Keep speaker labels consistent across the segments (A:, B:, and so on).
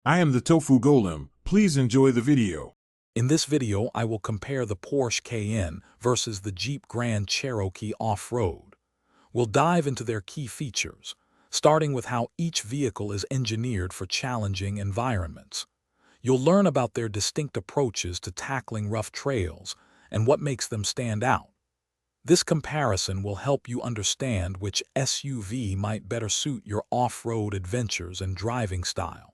A: I am the Tofu Golem. Please enjoy the video.
B: In this video, I will compare the Porsche Cayenne versus the Jeep Grand Cherokee off-road. We'll dive into their key features, starting with how each vehicle is engineered for challenging environments. You'll learn about their distinct approaches to tackling rough trails and what makes them stand out. This comparison will help you understand which SUV might better suit your off-road adventures and driving style.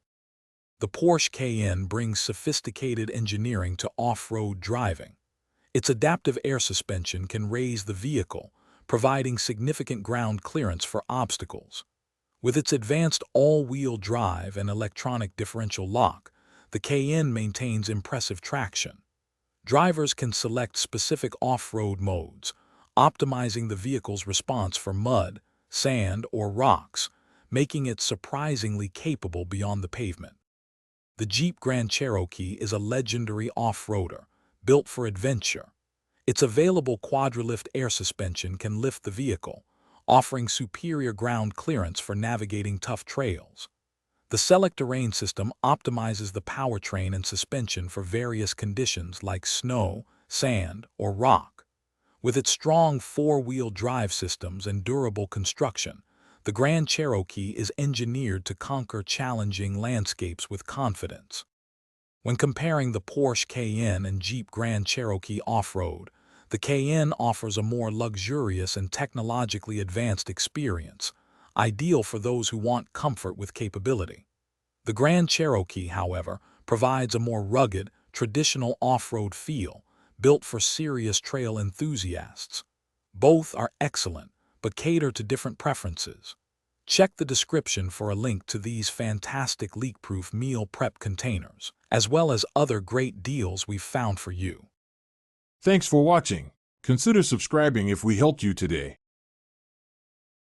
B: The Porsche Cayenne brings sophisticated engineering to off-road driving. Its adaptive air suspension can raise the vehicle, providing significant ground clearance for obstacles. With its advanced all-wheel drive and electronic differential lock, the Cayenne maintains impressive traction. Drivers can select specific off-road modes, optimizing the vehicle's response for mud, sand, or rocks, making it surprisingly capable beyond the pavement. The Jeep Grand Cherokee is a legendary off-roader, built for adventure. Its available quadralift air suspension can lift the vehicle, offering superior ground clearance for navigating tough trails. The Select Terrain system optimizes the powertrain and suspension for various conditions like snow, sand, or rock. With its strong four-wheel drive systems and durable construction, the Grand Cherokee is engineered to conquer challenging landscapes with confidence. When comparing the Porsche Cayenne and Jeep Grand Cherokee off-road, the Cayenne offers a more luxurious and technologically advanced experience, ideal for those who want comfort with capability. The Grand Cherokee, however, provides a more rugged, traditional off-road feel, built for serious trail enthusiasts. Both are excellent, but cater to different preferences. Check the description for a link to these fantastic leak-proof meal prep containers, as well as other great deals we've found for you.
A: Thanks for watching. Consider subscribing if we helped you today.